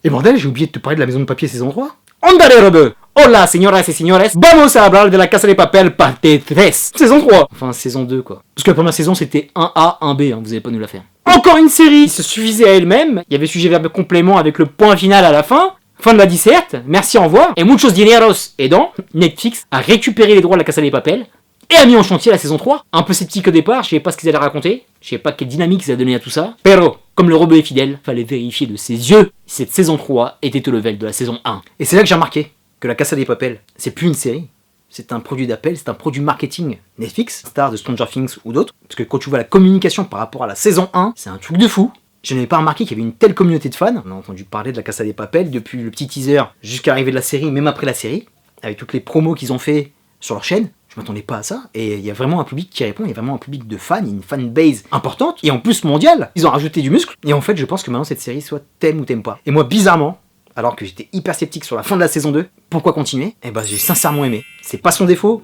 Et bordel, j'ai oublié de te parler de la Maison de Papier saison 3. Andale Robe! Hola, señoras et señores, vamos a hablar de la Casa de Papel parte 3. Saison 3. Enfin, saison 2, quoi. Parce que la première saison, c'était 1A, 1B, hein, vous avez pas nous la faire. Encore une série qui se suffisait à elle-même. Il y avait sujet verbe complément avec le point final à la fin. Fin de la disserte, merci, au revoir. Et muchos dineros aidant, Netflix a récupéré les droits de la Casa de Papel et a mis en chantier la saison 3. Un peu sceptique au départ, je savais pas ce qu'ils allaient raconter. Je savais pas quelle dynamique ça donnait à tout ça. Pero, comme le robot est fidèle, fallait vérifier de ses yeux si cette saison 3 était au level de la saison 1. Et c'est là que j'ai remarqué que la Casa de Papel, c'est plus une série. C'est un produit d'appel, c'est un produit marketing Netflix, star de Stranger Things ou d'autres. Parce que quand tu vois la communication par rapport à la saison 1, c'est un truc de fou. Je n'avais pas remarqué qu'il y avait une telle communauté de fans. On a entendu parler de la Casa de Papel depuis le petit teaser jusqu'à l'arrivée de la série, même après la série, avec toutes les promos qu'ils ont fait sur leur chaîne. Je m'attendais pas à ça, et il y a vraiment un public qui répond, il y a vraiment un public de fans, une fanbase importante, et en plus mondiale. Ils ont rajouté du muscle, et en fait je pense que maintenant cette série soit t'aimes ou t'aimes pas. Et moi bizarrement, alors que j'étais hyper sceptique sur la fin de la saison 2, pourquoi continuer? Eh ben j'ai sincèrement aimé. C'est pas son défaut,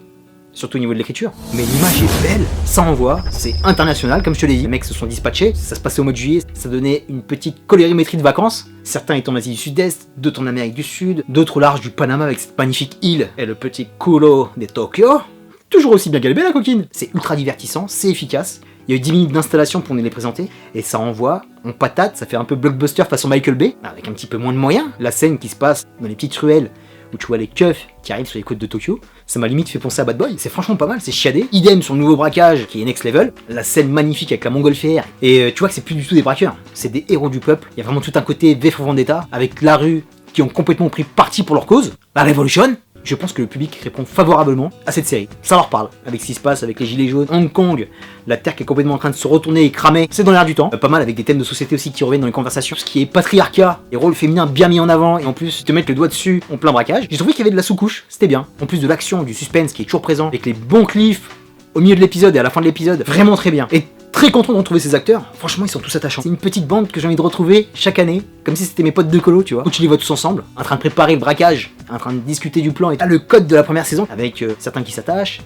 surtout au niveau de l'écriture, mais l'image est belle, ça envoie, c'est international comme je te l'ai dit. Les mecs se sont dispatchés, ça se passait au mois de juillet, ça donnait une petite colorimétrie de vacances. Certains étaient en Asie du Sud-Est, d'autres en Amérique du Sud, d'autres au large du Panama avec cette magnifique île et le petit culo de Tokyo. Toujours aussi bien galbé la coquine. C'est ultra divertissant, c'est efficace. Il y a eu 10 minutes d'installation pour nous les présenter, et ça envoie, on patate, ça fait un peu blockbuster façon Michael Bay, avec un petit peu moins de moyens. La scène qui se passe dans les petites ruelles, où tu vois les keufs qui arrivent sur les côtes de Tokyo, ça m'a limite fait penser à Bad Boy, c'est franchement pas mal, c'est chiadé. Idem sur le nouveau braquage, qui est next level, la scène magnifique avec la montgolfière, et tu vois que c'est plus du tout des braqueurs, c'est des héros du peuple. Il y a vraiment tout un côté V for Vendetta, avec la rue, qui ont complètement pris parti pour leur cause, la révolution. Je pense que le public répond favorablement à cette série. Ça leur parle, avec ce qui se passe avec les gilets jaunes, Hong Kong, la Terre qui est complètement en train de se retourner et cramer, c'est dans l'air du temps. Pas mal avec des thèmes de société aussi qui reviennent dans les conversations, ce qui est patriarcat, les rôles féminins bien mis en avant, et en plus te mettre le doigt dessus en plein braquage. J'ai trouvé qu'il y avait de la sous-couche, c'était bien. En plus de l'action, du suspense qui est toujours présent, avec les bons cliffs au milieu de l'épisode et à la fin de l'épisode, vraiment très bien. Et très content de retrouver ces acteurs, franchement ils sont tous attachants. C'est une petite bande que j'ai envie de retrouver chaque année, comme si c'était mes potes de colo, tu vois. Où tu les vois tous ensemble, en train de préparer le braquage, en train de discuter du plan, et t'as le code de la première saison, avec certains qui s'attachent,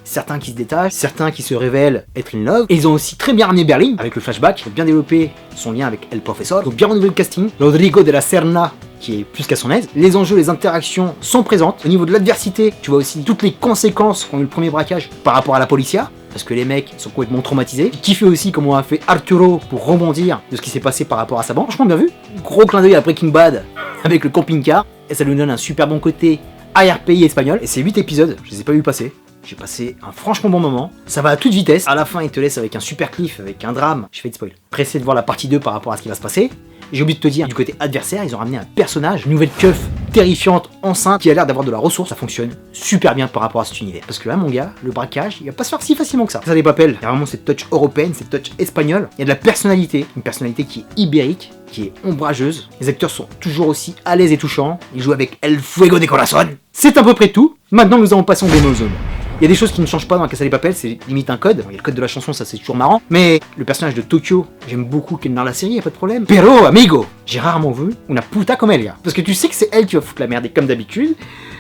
certains qui se détachent, certains qui se révèlent être in love. Et ils ont aussi très bien ramené Berlin, avec le flashback, bien développé son lien avec El Professor, donc bien renouvelé le casting. Rodrigo de la Serna, qui est plus qu'à son aise. Les enjeux, les interactions sont présentes. Au niveau de l'adversité, tu vois aussi toutes les conséquences qu'ont eu le premier braquage par rapport à la policia, parce que les mecs sont complètement traumatisés. Qui fait aussi comment a fait Arturo pour rebondir de ce qui s'est passé par rapport à sa bande. Franchement bien vu. Gros clin d'œil à Breaking Bad avec le camping-car, et ça lui donne un super bon côté arrière-pays espagnol. Et c'est 8 épisodes, je les ai pas vus passer. J'ai passé un franchement bon moment. Ça va à toute vitesse. À la fin, il te laisse avec un super cliff, avec un drame. Je fais de spoil. Pressé de voir la partie 2 par rapport à ce qui va se passer. J'ai oublié de te dire, du côté adversaire, ils ont ramené un personnage, une nouvelle keuf terrifiante, enceinte, qui a l'air d'avoir de la ressource. Ça fonctionne super bien par rapport à cet univers. Parce que là, mon gars, le braquage, il va pas se faire si facilement que ça. Ça les papels. Il y a vraiment cette touch européenne, cette touch espagnole. Il y a de la personnalité, une personnalité qui est ibérique, qui est ombrageuse. Les acteurs sont toujours aussi à l'aise et touchants. Ils jouent avec El Fuego de Corazón. C'est à peu près tout. Maintenant, nous allons passer en démo zone. Il y a des choses qui ne changent pas dans la Casa de Papel, c'est limite un code. Il y a le code de la chanson, ça c'est toujours marrant. Mais le personnage de Tokyo, j'aime beaucoup qu'elle dans la série, y a pas de problème. Pero, amigo, j'ai rarement vu una puta comme elle, parce que tu sais que c'est elle qui va foutre la merde, et comme d'habitude,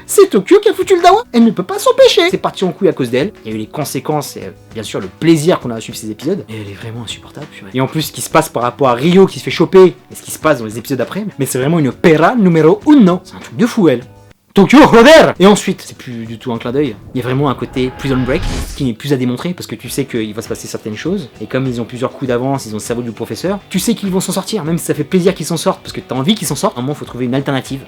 c'est Tokyo qui a foutu le dawa. Elle ne peut pas s'empêcher. C'est parti en couille à cause d'elle. Il y a eu les conséquences et bien sûr le plaisir qu'on a à suivre ces épisodes. Et elle est vraiment insupportable. Purée. Et en plus, ce qui se passe par rapport à Rio qui se fait choper, et ce qui se passe dans les épisodes après, mais c'est vraiment une pera numéro uno. C'est un truc de fou, elle. Tokyo, joder! Et ensuite, c'est plus du tout un clin d'œil, il y a vraiment un côté Prison Break qui n'est plus à démontrer parce que tu sais qu'il va se passer certaines choses et comme ils ont plusieurs coups d'avance, ils ont le cerveau du professeur, tu sais qu'ils vont s'en sortir, même si ça fait plaisir qu'ils s'en sortent parce que t'as envie qu'ils s'en sortent. À un moment, il faut trouver une alternative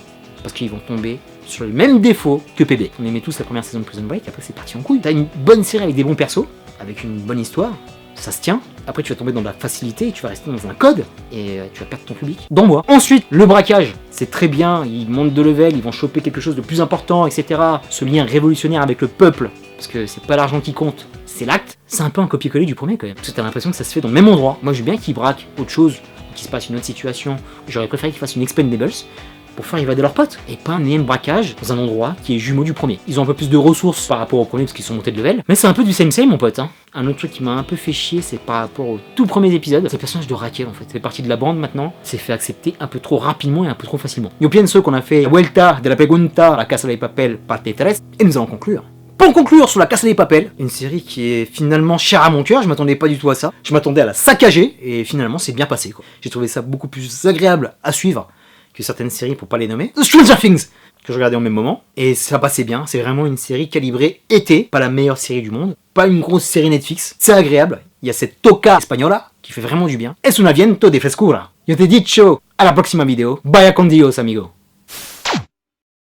parce qu'ils vont tomber sur les mêmes défauts que PB. On aimait tous la première saison de Prison Break, après c'est parti en couille. T'as une bonne série avec des bons persos, avec une bonne histoire, ça se tient. Après tu vas tomber dans la facilité et tu vas rester dans un code et tu vas perdre ton public. Dans moi. Ensuite, le braquage, c'est très bien, ils montent de level, ils vont choper quelque chose de plus important, etc. Ce lien révolutionnaire avec le peuple, parce que c'est pas l'argent qui compte, c'est l'acte. C'est un peu un copier-coller du premier quand même, parce que t'as l'impression que ça se fait dans le même endroit. Moi je veux bien qu'ils braquent autre chose, qu'il se passe une autre situation, j'aurais préféré qu'ils fassent une Expendables pour faire évader leurs potes, et pas un énième braquage dans un endroit qui est jumeau du premier. Ils ont un peu plus de ressources par rapport au premier parce qu'ils sont montés de level, mais c'est un peu du same mon pote. Un autre truc qui m'a un peu fait chier, c'est par rapport aux tout premiers épisodes, c'est le personnage de Raquel en fait. C'est partie de la bande maintenant, c'est fait accepter un peu trop rapidement et un peu trop facilement. Yo pienso qu'on a fait Vuelta de la Pregunta, la Casa de Papel, parte 3, et nous allons conclure. Pour conclure sur la Casa de Papel, une série qui est finalement chère à mon cœur, je m'attendais pas du tout à ça. Je m'attendais à la saccager, et finalement c'est bien passé quoi. J'ai trouvé ça beaucoup plus agréable à suivre que certaines séries pour pas les nommer. Stranger Things, que je regardais en même moment, et ça passait bien, c'est vraiment une série calibrée été, pas la meilleure série du monde, pas une grosse série Netflix, c'est agréable, il y a cette toca española qui fait vraiment du bien. Es un viento de frescura. Yo te he dicho, a la próxima video, vaya con Dios amigo.